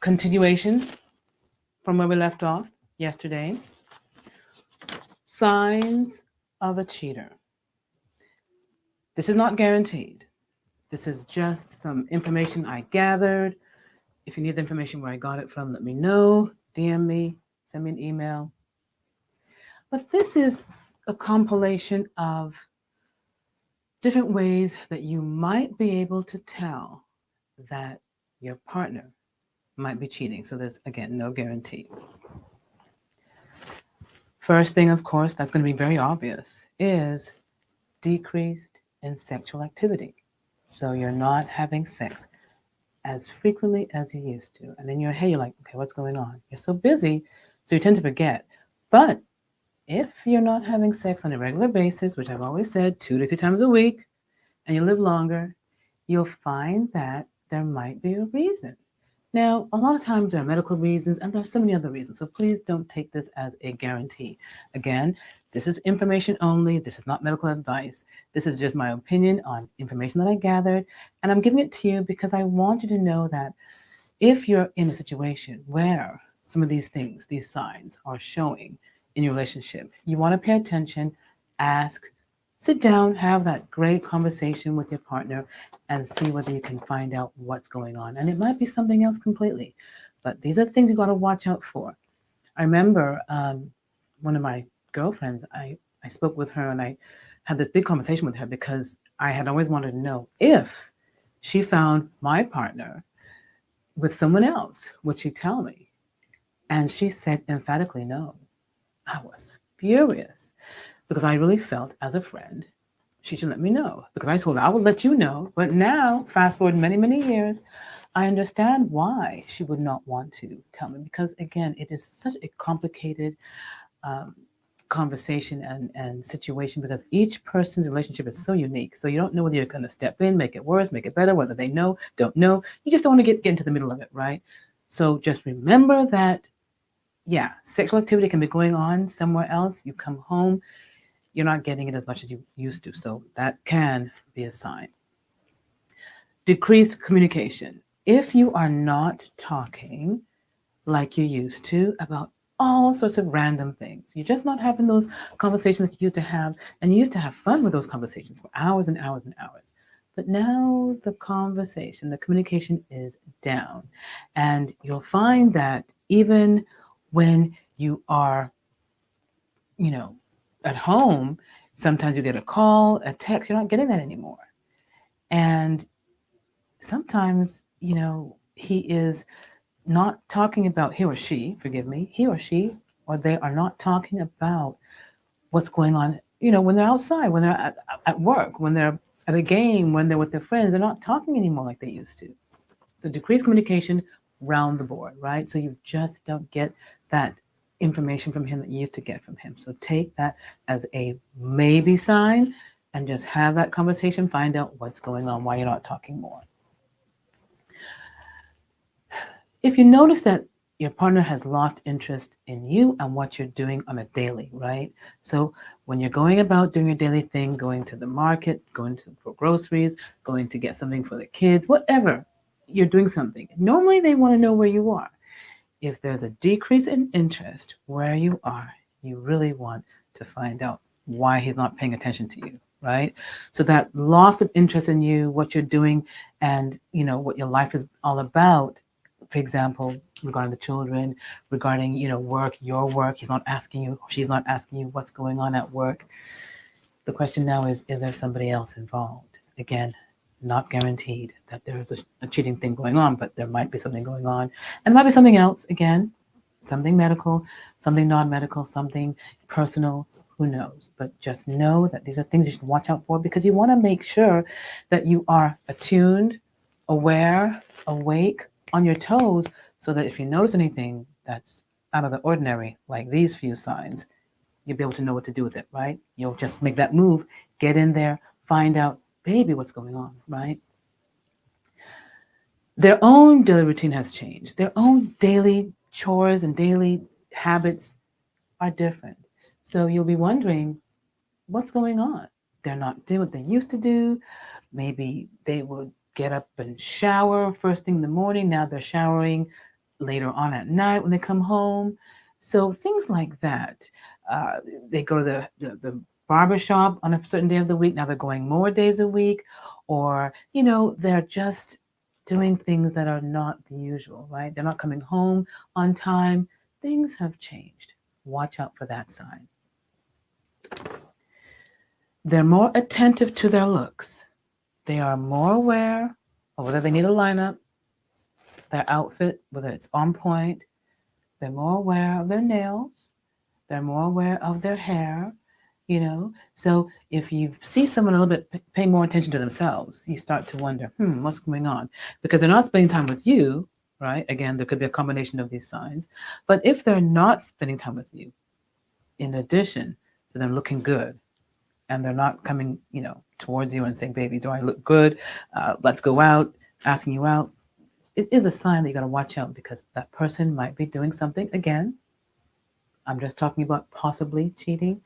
Continuation from where we left off yesterday. Signs of a cheater. This is not guaranteed. This is just some information I gathered. If you need the information where I got it from, let me know. DM me, send me an email. But this is a compilation of different ways that you might be able to tell that your partner might be cheating. So there's, again, no guarantee. First thing, of course, that's going to be very obvious is decreased in sexual activity. So you're not having sex as frequently as you used to. And in your head, you're like, okay, what's going on? You're so busy, so you tend to forget. But if you're not having sex on a regular basis, which I've always said 2 to 3 times a week, and you live longer, you'll find that there might be a reason. Now, a lot of times there are medical reasons and there are so many other reasons. So please don't take this as a guarantee. Again, this is information only. This is not medical advice. This is just my opinion on information that I gathered. And I'm giving it to you because I want you to know that if you're in a situation where some of these things, these signs are showing in your relationship, you want to pay attention, ask, sit down, have that great conversation with your partner and see whether you can find out what's going on. And it might be something else completely, but these are the things you got to watch out for. I remember one of my girlfriends, I spoke with her and I had this big conversation with her because I had always wanted to know if she found my partner with someone else, would she tell me? And she said emphatically no. I was furious because I really felt as a friend she should let me know, because I told her I would let you know. But now, fast forward many, many years, I understand why she would not want to tell me, because again, it is such a complicated conversation and situation, because each person's relationship is so unique. So you don't know whether you're going to step in, make it worse, make it better, whether they know, don't know. You just don't want to get into the middle of it, right? So just remember that, yeah, sexual activity can be going on somewhere else. You come home, you're not getting it as much as you used to. So that can be a sign. Decreased communication. If you are not talking like you used to about all sorts of random things, you're just not having those conversations you used to have, and you used to have fun with those conversations for hours and hours and hours. But now the conversation, the communication is down. And you'll find that even when you are, you know, at home, sometimes you get a call, a text, you're not getting that anymore. And sometimes, he is not talking about, he or she, forgive me, he or she, or they are not talking about what's going on, when they're outside, when they're at work, when they're at a game, when they're with their friends, they're not talking anymore like they used to. So decreased communication round the board, right? So you just don't get that information from him that you used to get from him. So take that as a maybe sign and just have that conversation, find out what's going on, why you're not talking more. If you notice that your partner has lost interest in you and what you're doing on a daily, right? So when you're going about doing your daily thing, going to the market, for groceries, going to get something for the kids, whatever, you're doing something. Normally they want to know where you are. If there's a decrease in interest where you are, you really want to find out why he's not paying attention to you, right? So that loss of interest in you, what you're doing, and what your life is all about. For example, regarding the children, regarding work, your work, he's not asking you, she's not asking you what's going on at work. The question now is there somebody else involved? Again, not guaranteed that there is a cheating thing going on, but there might be something going on. And it might be something else, again, something medical, something non-medical, something personal, who knows? But just know that these are things you should watch out for, because you want to make sure that you are attuned, aware, awake, on your toes, so that if you notice anything that's out of the ordinary, like these few signs, you'll be able to know what to do with it, right? You'll just make that move, get in there, find out, baby, what's going on, right? Their own daily routine has changed. Their own daily chores and daily habits are different. So you'll be wondering, what's going on? They're not doing what they used to do. Maybe they would get up and shower first thing in the morning. Now they're showering later on at night when they come home. So things like that. Uh, they go to the barber shop on a certain day of the week. Now they're going more days a week, or, they're just doing things that are not the usual, right? They're not coming home on time. Things have changed. Watch out for that sign. They're more attentive to their looks. They are more aware of whether they need a lineup, their outfit, whether it's on point. They're more aware of their nails. They're more aware of their hair. So if you see someone a little bit paying more attention to themselves, you start to wonder, what's going on? Because they're not spending time with you, right? Again, there could be a combination of these signs. But if they're not spending time with you, in addition to them looking good, and they're not coming, towards you and saying, baby, do I look good? Let's go out, asking you out. It is a sign that you got to watch out, because that person might be doing something. Again, I'm just talking about possibly cheating.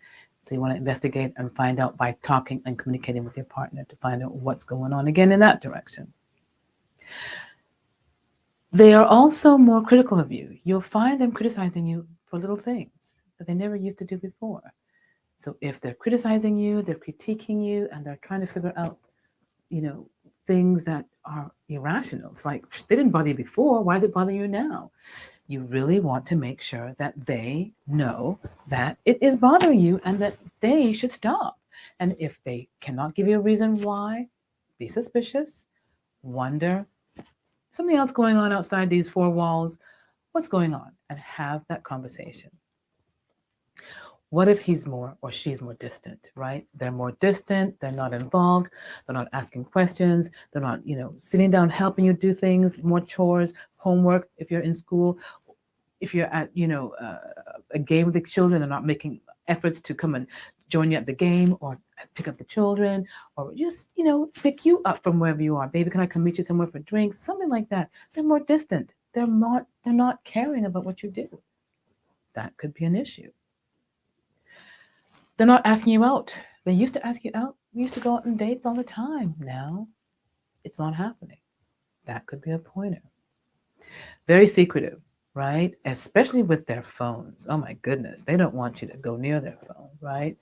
So you want to investigate and find out by talking and communicating with your partner to find out what's going on, again, in that direction. They are also more critical of you. You'll find them criticizing you for little things that they never used to do before. So if they're criticizing you, they're critiquing you, and they're trying to figure out, you know, things that are irrational. It's like, they didn't bother you before. Why does it bother you now? You really want to make sure that they know that it is bothering you and that they should stop. And if they cannot give you a reason why, be suspicious, wonder, something else going on outside these four walls, what's going on? And have that conversation. What if he's more or she's more distant, right? They're more distant, they're not involved, they're not asking questions, they're not, sitting down helping you do things, more chores, homework if you're in school. If you're at, a game with the children, they're not making efforts to come and join you at the game or pick up the children, or just, pick you up from wherever you are. Baby, can I come meet you somewhere for drinks? Something like that. They're more distant. They're not caring about what you do. That could be an issue. They're not asking you out. They used to ask you out. We used to go out on dates all the time. Now it's not happening. That could be a pointer. Very secretive, right? Especially with their phones. Oh my goodness. They don't want you to go near their phone, right?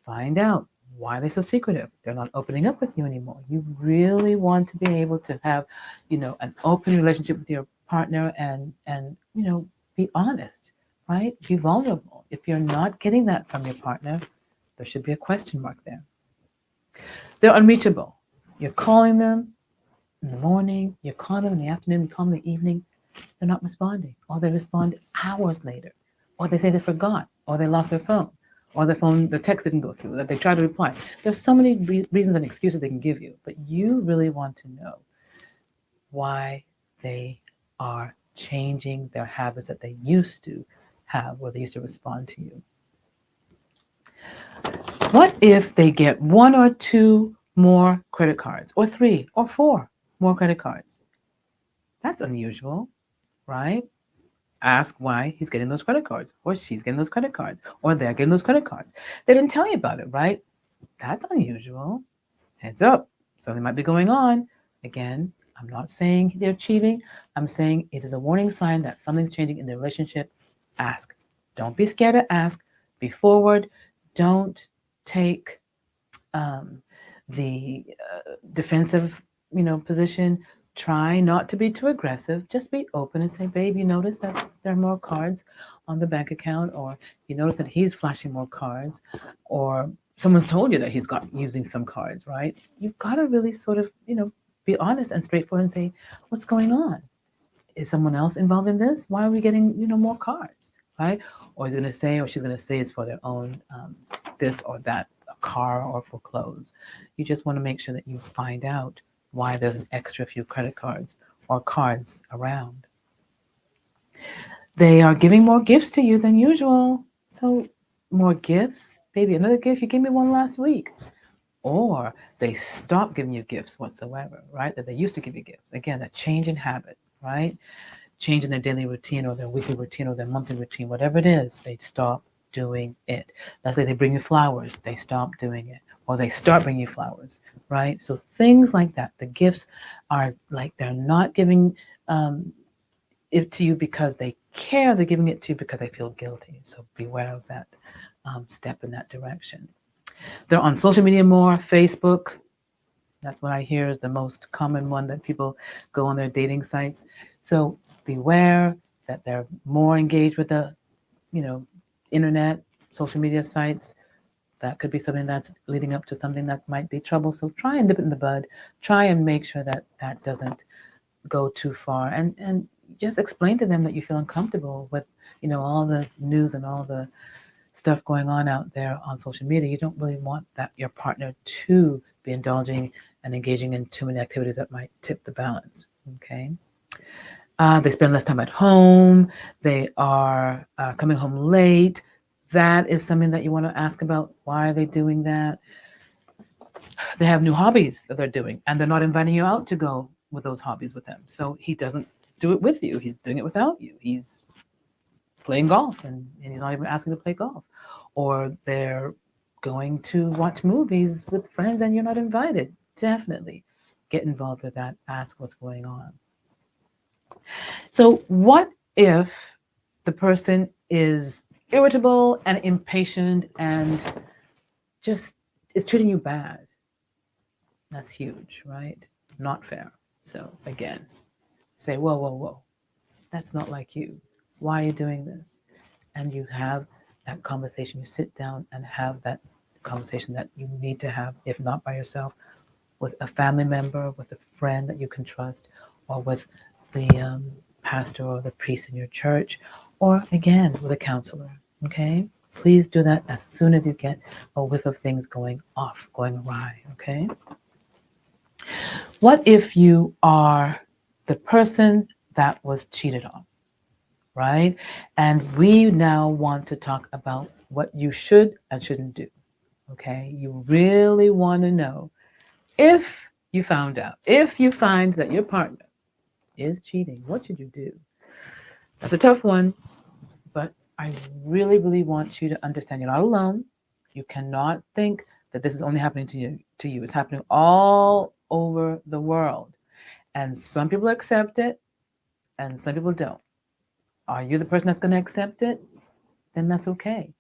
Find out why they're so secretive. They're not opening up with you anymore. You really want to be able to have, an open relationship with your partner, and be honest, right? Be vulnerable. If you're not getting that from your partner, there should be a question mark there. They're unreachable. You're calling them in the morning, you're calling them in the afternoon, you call them in the evening, they're not responding. Or they respond hours later. Or they say they forgot, or they lost their phone, or their text didn't go through, that they tried to reply. There's so many reasons and excuses they can give you, but you really want to know why they are changing their habits that they used to have, or they used to respond to you. What if they get one or two more credit cards, or three or four more credit cards? That's unusual, right? Ask why he's getting those credit cards, or she's getting those credit cards, or they're getting those credit cards. They didn't tell you about it, right? That's unusual. Heads up, something might be going on. Again, I'm not saying they're cheating. I'm saying it is a warning sign that something's changing in the relationship. Ask. Don't be scared to ask. Be forward. Don't take um, the defensive, position. Try not to be too aggressive. Just be open and say, babe, you notice that there are more cards on the bank account, or you notice that he's flashing more cards, or someone's told you that he's got using some cards, right? You've got to really sort of, be honest and straightforward and say, what's going on? Is someone else involved in this? Why are we getting, more cards, right? Or he's going to say, or she's going to say it's for their own this or that, a car or for clothes. You just want to make sure that you find out why there's an extra few credit cards or cards around. They are giving more gifts to you than usual. So, more gifts? Baby, another gift? You gave me one last week. Or they stop giving you gifts whatsoever, right? That they used to give you gifts. Again, a change in habit, right? Change in their daily routine, or their weekly routine, or their monthly routine, whatever it is, they stop doing it. Let's say they bring you flowers, they stop doing it. Or they start bringing you flowers, right? So things like that. The gifts are like they're not giving it to you because they care. They're giving it to you because they feel guilty. So beware of that step in that direction. They're on social media more, Facebook. That's what I hear is the most common one that people go on their dating sites. So beware that they're more engaged with the, you know, internet, social media sites. That could be something that's leading up to something that might be trouble. So try and nip it in the bud. Try and make sure that that doesn't go too far. And just explain to them that you feel uncomfortable with, all the news and all the stuff going on out there on social media. You don't really want that your partner to be indulging and engaging in too many activities that might tip the balance. Okay. They spend less time at home. They are coming home late. That is something that you want to ask about. Why are they doing that? They have new hobbies that they're doing, and they're not inviting you out to go with those hobbies with them. So he doesn't do it with you. He's doing it without you. He's playing golf, and he's not even asking to play golf. Or they're going to watch movies with friends, and you're not invited. Definitely get involved with that. Ask what's going on. So, what if the person is irritable and impatient and just is treating you bad? That's huge, right? Not fair. So, again, say, whoa, whoa, whoa. That's not like you. Why are you doing this? And you have that conversation. You sit down and have that conversation that you need to have, if not by yourself, with a family member, with a friend that you can trust, or with the pastor or the priest in your church, or again with a counselor. Okay? Please do that as soon as you get a whiff of things going off, going awry. Okay? What if you are the person that was cheated on, right? And we now want to talk about what you should and shouldn't do. Okay? You really want to know if you found out, if you find that your partner is cheating, what should you do? That's a tough one, but I really, really want you to understand you're not alone. You cannot think that this is only happening to you. It's happening all over the world. And some people accept it and some people don't. Are you the person that's going to accept it? Then that's okay.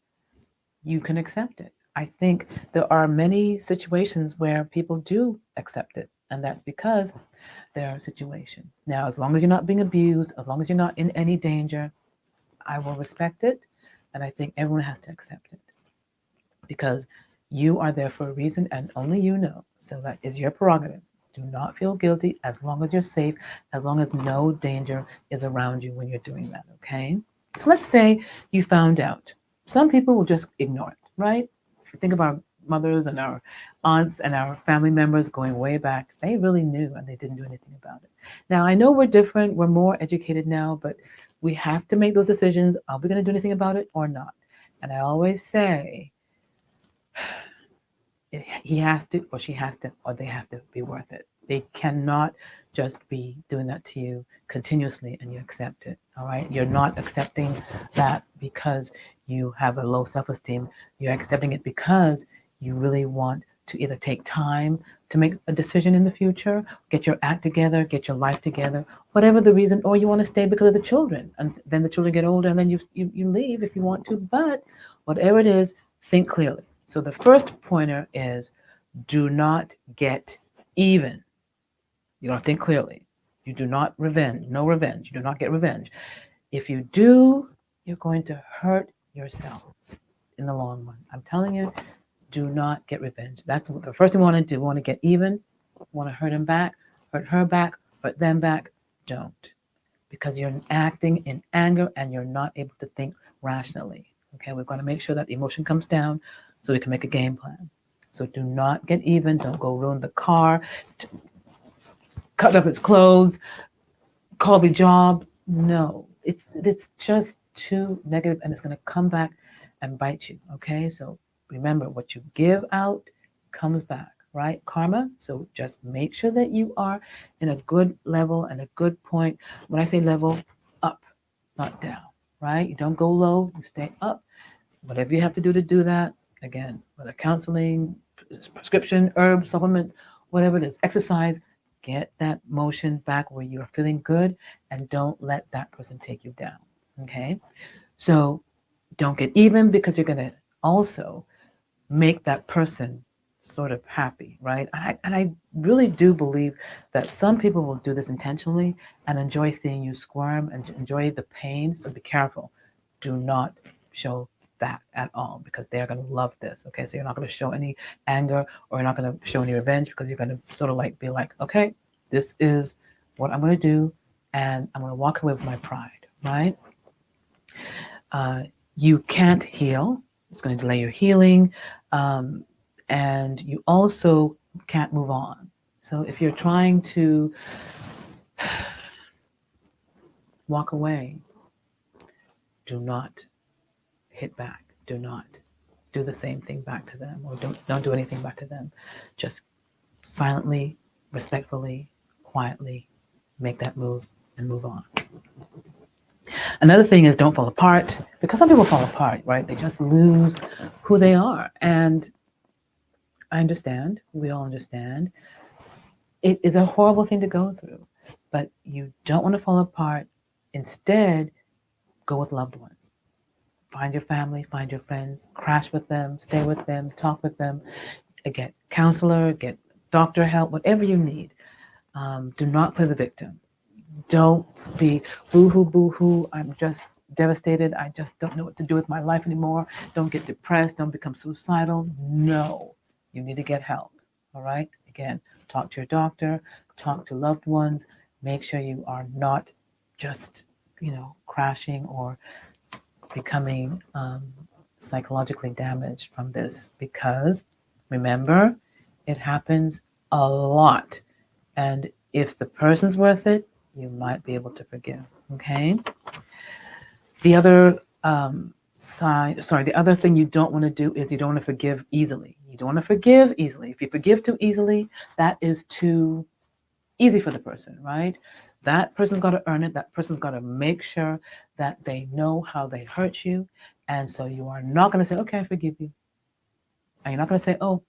You can accept it. I think there are many situations where people do accept it, and that's because their situation. Now, as long as you're not being abused, as long as you're not in any danger, I will respect it, and I think everyone has to accept it because you are there for a reason and only you know. So that is your prerogative. Do not feel guilty as long as you're safe, as long as no danger is around you when you're doing that, okay? So let's say you found out. Some people will just ignore it, right? Think of our mothers and our aunts and our family members going way back. They really knew and they didn't do anything about it. Now, I know we're different, we're more educated now, but we have to make those decisions. Are we going to do anything about it or not? And I always say, he has to, or she has to, or they have to be worth it. They cannot just be doing that to you continuously and you accept it. All right. You're not accepting that because you have a low self esteem. You're accepting it because you really want to either take time to make a decision in the future, get your act together, get your life together, whatever the reason, or you want to stay because of the children. And then the children get older and then you leave if you want to. But whatever it is, think clearly. So the first pointer is do not get even. You got to think clearly. You do not revenge. No revenge. You do not get revenge. If you do, you're going to hurt yourself in the long run. I'm telling you, do not get revenge. That's the first thing we want to do. We want to get even. We want to hurt him back, hurt her back, hurt them back. Don't. Because you're acting in anger and you're not able to think rationally. Okay, we're going to make sure that the emotion comes down so we can make a game plan. So do not get even. Don't go ruin the car, cut up its clothes, call the job. No, it's just too negative and it's going to come back and bite you. Okay, so remember what you give out comes back, right? Karma. So just make sure that you are in a good level and a good point. When I say level, up, not down, right? You don't go low, you stay up. Whatever you have to do that, again, whether counseling, prescription, herbs, supplements, whatever it is, exercise, Get that motion back where you're feeling good and don't let that person take you down. Okay? So don't get even because you're going to also make that person sort of happy, right? And I really do believe that some people will do this intentionally and enjoy seeing you squirm and enjoy the pain. So be careful. Do not show that at all because they're going to love this. Okay, so you're not going to show any anger or you're not going to show any revenge because you're going to sort of like be like, okay, this is what I'm going to do, and I'm going to walk away with my pride, right? Uh, you can't heal. It's going to delay your healing. Um, and you also can't move on. So if you're trying to walk away, do not hit back. Do not do the same thing back to them, or don't do anything back to them. Just silently, respectfully, quietly make that move and move on. Another thing is don't fall apart because some people fall apart, right? They just lose who they are. And I understand, we all understand. It is a horrible thing to go through, but you don't want to fall apart. Instead, go with loved ones. Find your family, find your friends, crash with them, stay with them, talk with them, get counselor, get doctor help, whatever you need. Do not play the victim. Don't be boo hoo. I'm just devastated. I just don't know what to do with my life anymore. Don't get depressed. Don't become suicidal. No, you need to get help. All right. Again, talk to your doctor, talk to loved ones. Make sure you are not just, crashing or becoming psychologically damaged from this because remember, it happens a lot. And if the person's worth it, you might be able to forgive. Okay. The other the other thing you don't want to do is you don't want to forgive easily. You don't want to forgive easily. If you forgive too easily, that is too easy for the person, right? That person's got to earn it. That person's got to make sure that they know how they hurt you. And so you are not going to say, okay, I forgive you. And you're not going to say, oh,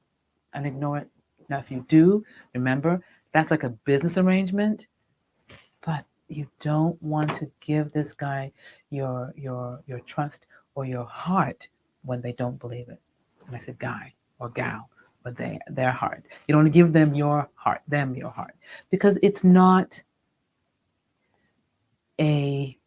and ignore it. Now, if you do, remember, that's like a business arrangement, but you don't want to give this guy your trust or your heart when they don't believe it. And I said guy or gal, but their heart. You don't want to give them your heart, because it's not a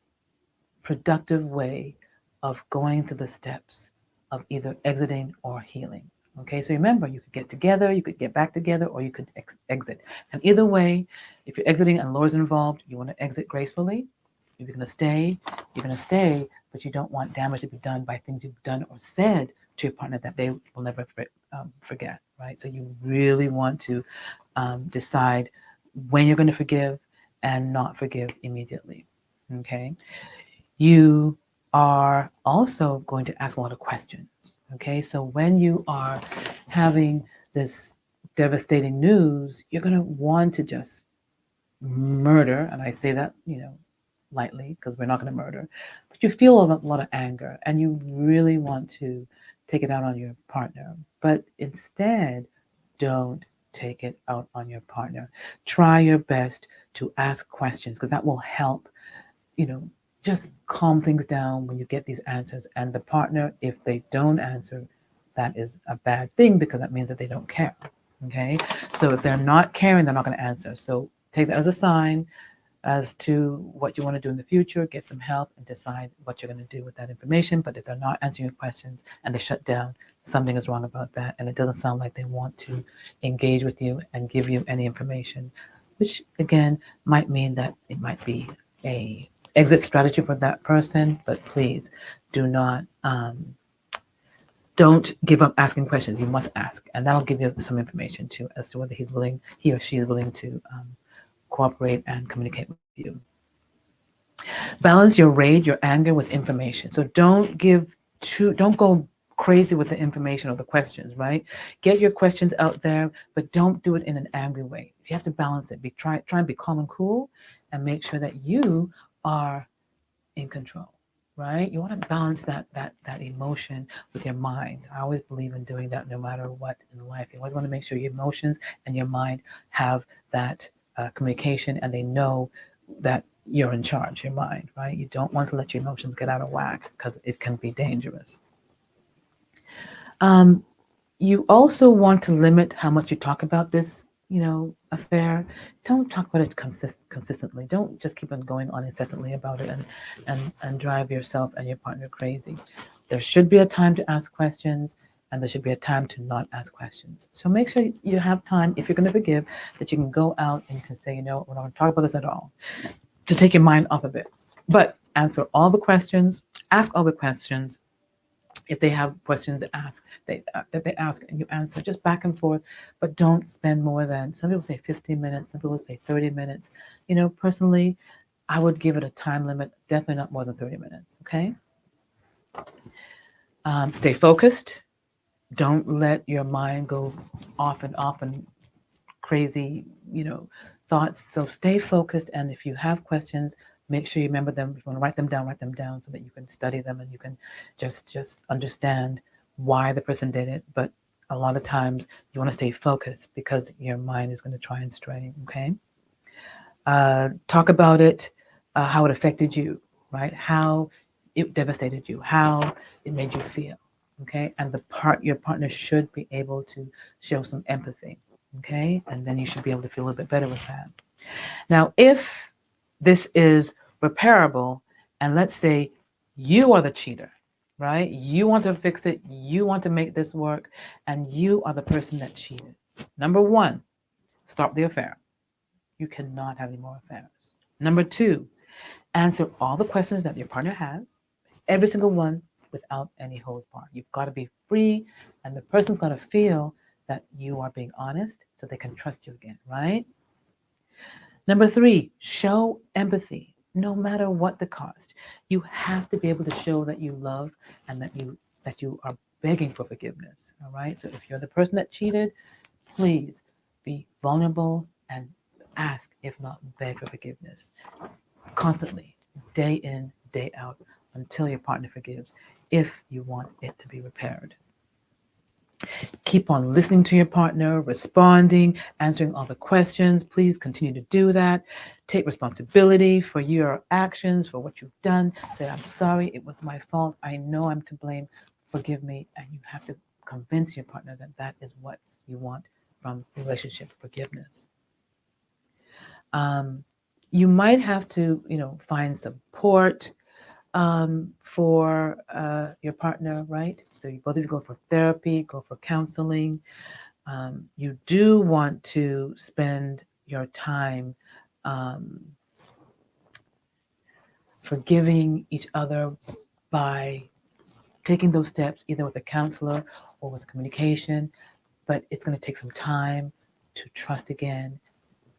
productive way of going through the steps of either exiting or healing. Okay, so remember, you could get together, you could get back together, or you could exit. And either way, if you're exiting and lawyers involved, you want to exit gracefully. If you're going to stay, you're going to stay, but you don't want damage to be done by things you've done or said to your partner that they will never forget, right? So you really want to decide when you're going to forgive and not forgive immediately, okay? You are also going to ask a lot of questions. Okay, so when you are having this devastating news, you're going to want to just murder, and I say that, lightly because we're not going to murder, but you feel a lot of anger and you really want to take it out on your partner. But instead, don't take it out on your partner. Try your best to ask questions because that will help, you know, just calm things down when you get these answers. And the partner, if they don't answer, that is a bad thing because that means that they don't care. Okay. So if they're not caring, they're not going to answer. So take that as a sign as to what you want to do in the future, get some help, and decide what you're going to do with that information. But if they're not answering your questions and they shut down, something is wrong about that. And it doesn't sound like they want to engage with you and give you any information, which again might mean that it might be a exit strategy for that person. But please do not don't give up asking questions. You must ask, and that'll give you some information too as to whether he or she is willing to cooperate and communicate with you. Balance your rage, your anger with information. So don't go crazy with the information or the questions, right? Get your questions out there, but don't do it in an angry way. You have to balance it. Try and be calm and cool, and make sure that you are in control, right? You want to balance that emotion with your mind. I always believe in doing that no matter what in life. You always want to make sure your emotions and your mind have that communication, and they know that you're in charge, your mind, right? You don't want to let your emotions get out of whack because it can be dangerous. Um, you also want to limit how much you talk about this, affair. Don't talk about it consistently. Don't just keep on going on incessantly about it and drive yourself and your partner crazy. There should be a time to ask questions, and there should be a time to not ask questions. So make sure you have time, if you're going to forgive, that you can go out and you can say, we're not going to talk about this at all, to take your mind off of it. But answer all the questions, ask all the questions. If they have questions that they ask and you answer, just back and forth, but don't spend more than, some people say 15 minutes, some people say 30 minutes. Personally, I would give it a time limit, definitely not more than 30 minutes, okay? Stay focused. Don't let your mind go off and crazy, thoughts. So stay focused, and if you have questions, make sure you remember them. If you want to write them down so that you can study them and you can just understand why the person did it. But a lot of times you want to stay focused because your mind is going to try and stray. Okay. Talk about it, how it affected you, right? How it devastated you, how it made you feel. Okay. And your partner should be able to show some empathy. Okay. And then you should be able to feel a little bit better with that. Now, if this is repairable, and let's say you are the cheater, right? You want to fix it, you want to make this work, and you are the person that cheated. Number one, stop the affair. You cannot have any more affairs. Number two, answer all the questions that your partner has, every single one, without any holds barred. You've got to be free, and the person's got to feel that you are being honest so they can trust you again, right? Number three, show empathy, no matter what the cost. You have to be able to show that you love and that you are begging for forgiveness. All right. So if you're the person that cheated, please be vulnerable and ask, if not beg for forgiveness, constantly, day in, day out, until your partner forgives, if you want it to be repaired. Keep on listening to your partner, responding, answering all the questions. Please continue to do that. Take responsibility for your actions, for what you've done. Say, I'm sorry, it was my fault. I know I'm to blame. Forgive me. And you have to convince your partner that that is what you want from relationship forgiveness. Um, you might have to, find support for your partner, right? So you both of you go for therapy, go for counseling. You do want to spend your time um, forgiving each other by taking those steps, either with a counselor or with communication. But it's going to take some time to trust again,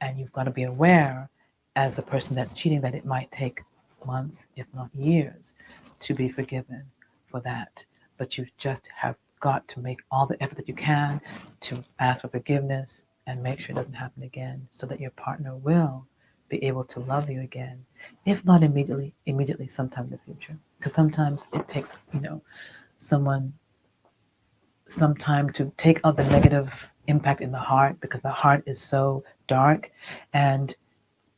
and you've got to be aware, as the person that's cheating, that it might take months, if not years, to be forgiven for that. But you just have got to make all the effort that you can to ask for forgiveness and make sure it doesn't happen again, so that your partner will be able to love you again, if not immediately, sometime in the future. Because sometimes it takes, someone some time to take out the negative impact in the heart, because the heart is so dark. And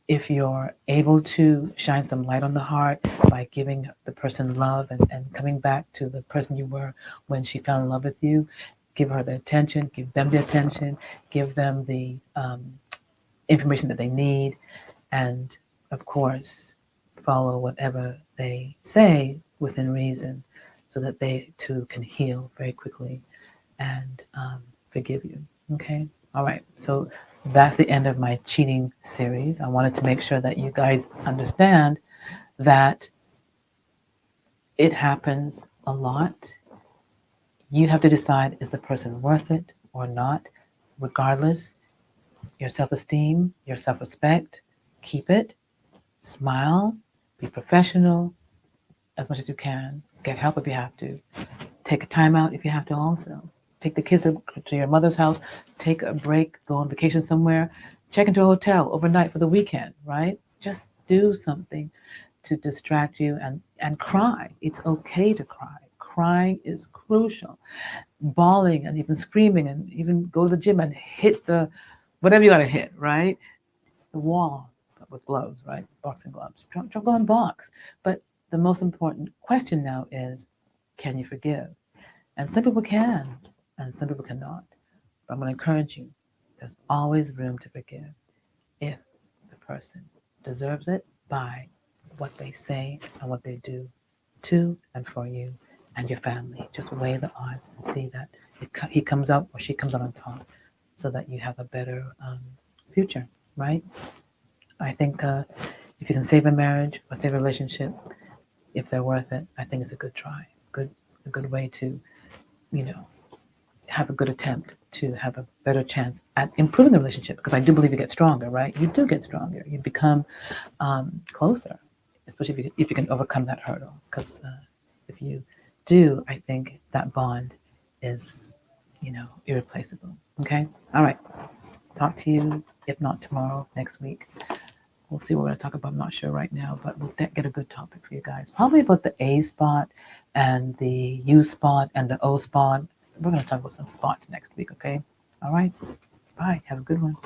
if you're able to shine some light on the heart by giving the person love and coming back to the person you were when she fell in love with you, give her the attention, give them the attention, give them the information that they need, and of course, follow whatever they say within reason, so that they too can heal very quickly and forgive you. Okay? All right. So that's the end of my cheating series. I wanted to make sure that you guys understand that it happens a lot. You have to decide, is the person worth it or not? Regardless, your self esteem, your self respect, keep it, smile, be professional as much as you can, get help if you have to, take a time out if you have to also. Take the kids to your mother's house, take a break, go on vacation somewhere, check into a hotel overnight for the weekend, right? Just do something to distract you and cry. It's okay to cry. Crying is crucial. Bawling and even screaming, and even go to the gym and hit the whatever you got to hit, right? the wall with gloves, right? Boxing gloves. Don't go and box. But the most important question now is, can you forgive? And some people can, and some people cannot. But I'm going to encourage you. There's always room to forgive if the person deserves it by what they say and what they do to and for you and your family. Just weigh the odds and see that he comes out or she comes out on top, so that you have a better future, right? I think if you can save a marriage or save a relationship, if they're worth it, I think it's a good try, a good way to, you know, have a good attempt to have a better chance at improving the relationship. Because I do believe you get stronger, right? You do get stronger. You become closer, especially if you can overcome that hurdle. Because if you do, I think that bond is, irreplaceable. Okay. All right. Talk to you, if not tomorrow, next week. We'll see what we're going to talk about. I'm not sure right now, but we'll get a good topic for you guys. Probably about the A spot and the U spot and the O spot. We're going to talk about some spots next week, okay? All right. Bye. Have a good one.